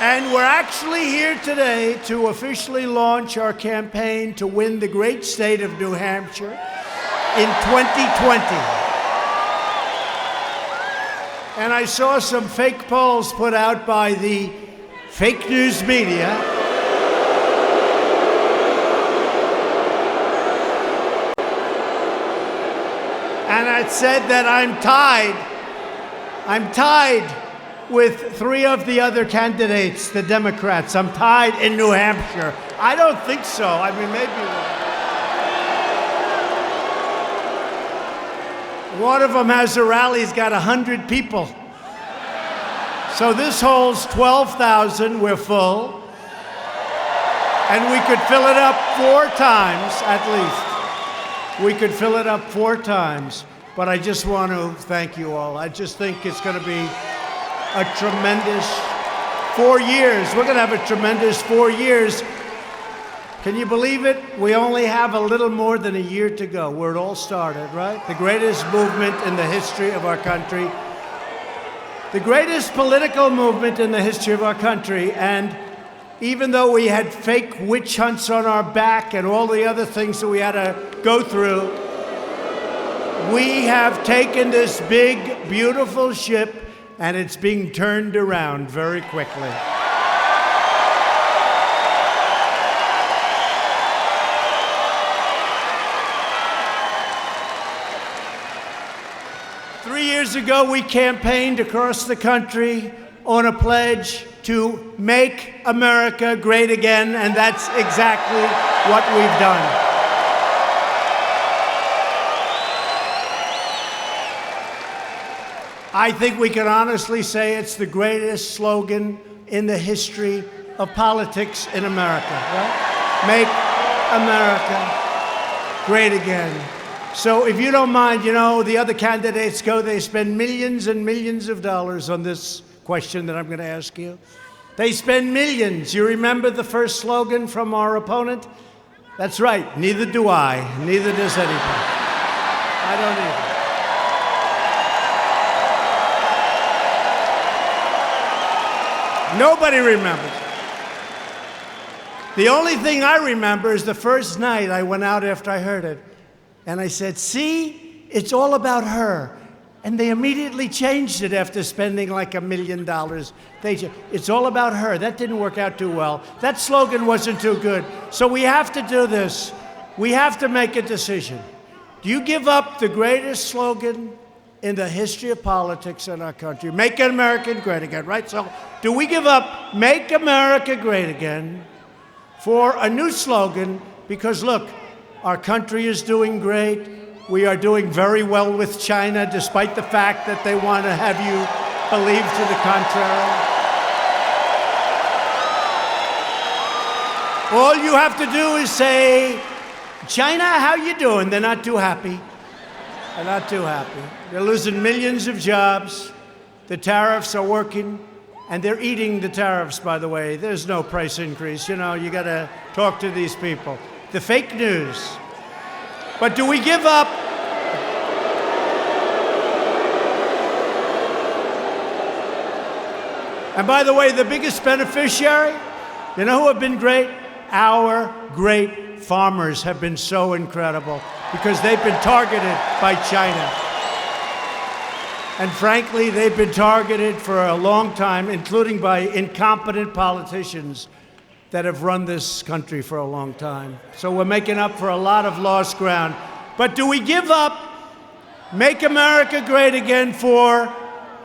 And we're actually here today to officially launch our campaign to win the great state of New Hampshire in 2020. And I saw some fake polls put out by the fake news media. And it said that I'm tied with three of the other candidates, the Democrats. I'm tied in New Hampshire. I don't think so. I mean, maybe one of them has a rally. He's got 100 people. So this holds 12,000. We're full. And we could fill it up 4 times at least. We could fill it up 4 times. But I just want to thank you all. I just think it's going to be a tremendous 4 years. We're going to have a tremendous 4 years. Can you believe it? We only have a little more than a year to go where it all started, right? The greatest movement in the history of our country. The greatest political movement in the history of our country. And even though we had fake witch hunts on our back and all the other things that we had to go through, we have taken this big, beautiful ship and it's being turned around very quickly. Three years ago, we campaigned across the country on a pledge to make America great again, and that's exactly what we've done. I think we can honestly say it's the greatest slogan in the history of politics in America, right? Make America great again. So if you don't mind, you know, the other candidates they spend millions and millions of dollars on this question that I'm going to ask you. They spend millions. You remember the first slogan from our opponent? That's right, neither do I, neither does anybody. I don't either. Nobody remembers. The only thing I remember is the first night I went out after I heard it, and I said, see, it's all about her. And they immediately changed it after spending like $1 million. It's all about her. That didn't work out too well. That slogan wasn't too good. So we have to do this. We have to make a decision. Do you give up the greatest slogan in the history of politics in our country? Make America great again, right? So do we give up Make America Great Again for a new slogan? Because look, our country is doing great. We are doing very well with China, despite the fact that they want to have you believe to the contrary. All you have to do is say, China, how you doing? They're not too happy. They're not too happy. They're losing millions of jobs. The tariffs are working, and they're eating the tariffs, by the way. There's no price increase. You know, you got to talk to these people. The fake news. But do we give up? And by the way, the biggest beneficiary, you know who have been great? Our great farmers have been so incredible because they've been targeted by China. And frankly, they've been targeted for a long time, including by incompetent politicians that have run this country for a long time. So we're making up for a lot of lost ground. But do we give up Make America Great Again for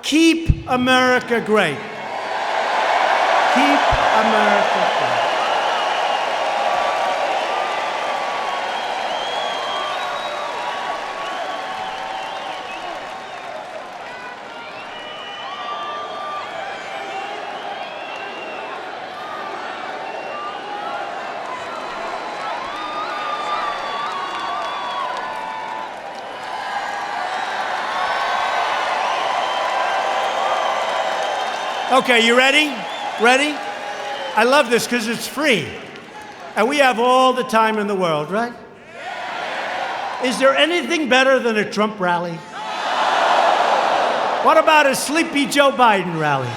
Keep America Great? Keep America Great. Okay, you ready? Ready? I love this because it's free. And we have all the time in the world, right? Is there anything better than a Trump rally? What about a sleepy Joe Biden rally?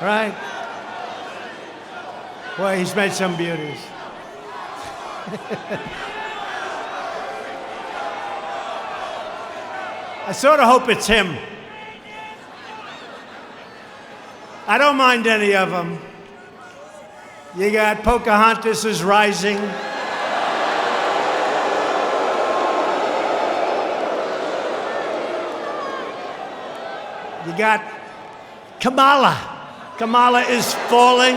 Right? Well, he's made some beauties. I sort of hope it's him. I don't mind any of them. You got Pocahontas is rising. You got Kamala. Kamala is falling.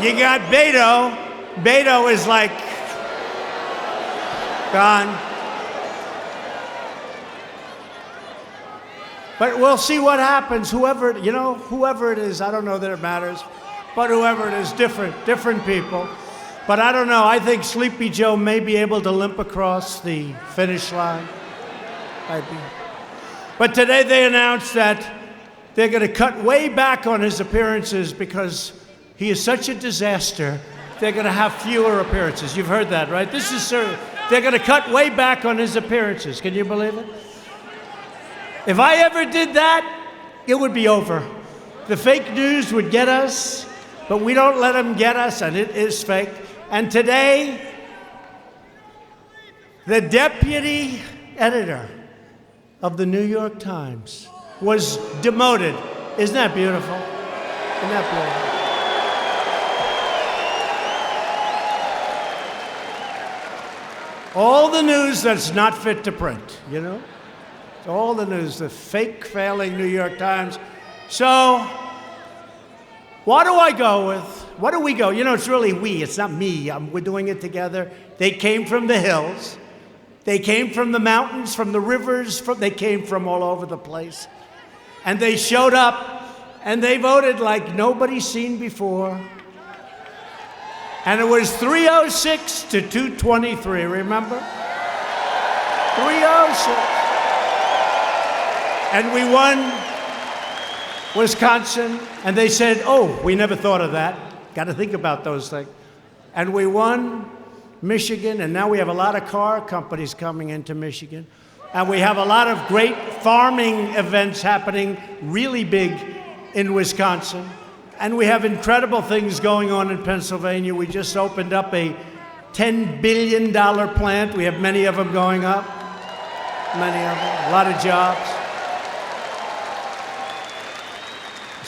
You got Beto. Beto is like gone. But we'll see what happens. Whoever it is, I don't know that it matters. But whoever it is, different people. But I don't know. I think Sleepy Joe may be able to limp across the finish line. Might be. But today they announced that they're going to cut way back on his appearances because he is such a disaster. They're going to have fewer appearances. You've heard that, right? This is serious. They're going to cut way back on his appearances. Can you believe it? If I ever did that, it would be over. The fake news would get us, but we don't let them get us, and it is fake. And today, the deputy editor of the New York Times was demoted. Isn't that beautiful? Isn't that beautiful? All the news that's not fit to print, you know? All the news, the fake, failing New York Times. So, what do I go with? What do we go? You know, it's really we. It's not me. We're doing it together. They came from the hills. They came from the mountains, from the rivers. They came from all over the place. And they showed up, and they voted like nobody's seen before. And it was 306 to 223, remember? 306. And we won Wisconsin, and they said, oh, we never thought of that. Got to think about those things. And we won Michigan, and now we have a lot of car companies coming into Michigan. And we have a lot of great farming events happening really big in Wisconsin. And we have incredible things going on in Pennsylvania. We just opened up a $10 billion plant. We have many of them going up. Many of them, a lot of jobs.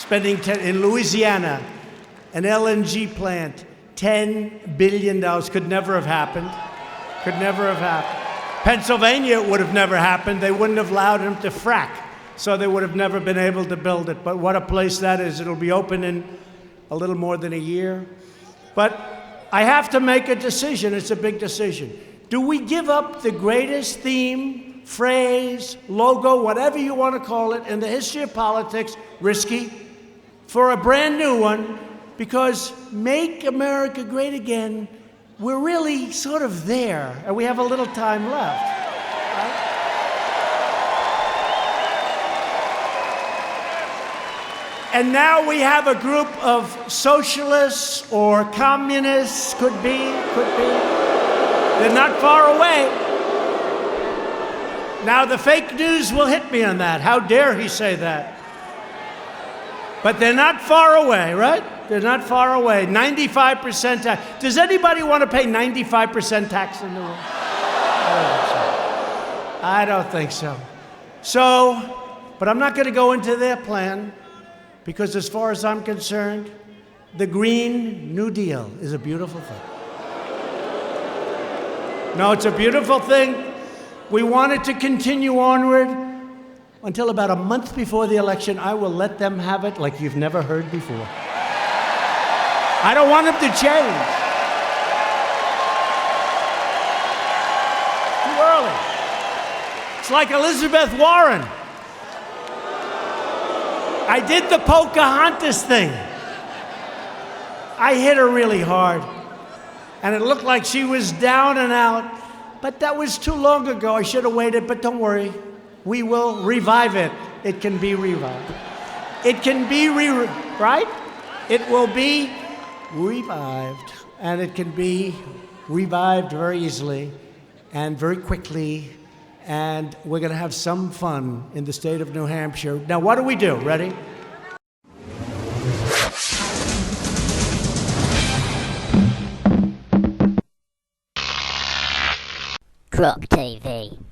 Spending in Louisiana, an LNG plant, $10 billion. Could never have happened. Could never have happened. Pennsylvania, it would have never happened. They wouldn't have allowed them to frack, so they would have never been able to build it. But what a place that is. It'll be open in a little more than a year. But I have to make a decision. It's a big decision. Do we give up the greatest theme, phrase, logo, whatever you want to call it, in the history of politics, risky, for a brand new one? Because Make America Great Again, we're really sort of there, and we have a little time left. Right? And now we have a group of socialists or communists, could be. They're not far away. Now the fake news will hit me on that. How dare he say that? But they're not far away, right? They're not far away. 95% tax. Does anybody want to pay 95% tax in the room? I don't think so. But I'm not going to go into their plan because as far as I'm concerned, the Green New Deal is a beautiful thing. No, it's a beautiful thing. We want it to continue onward until about a month before the election. I will let them have it like you've never heard before. I don't want them to change. Too early. It's like Elizabeth Warren. I did the Pocahontas thing. I hit her really hard. and it looked like she was down and out. But that was too long ago. I should have waited, but don't worry. We will revive it. It can be revived. It can be right? It will be revived. And it can be revived very easily and very quickly. And we're going to have some fun in the state of New Hampshire. Now, what do we do? Ready? Croc TV.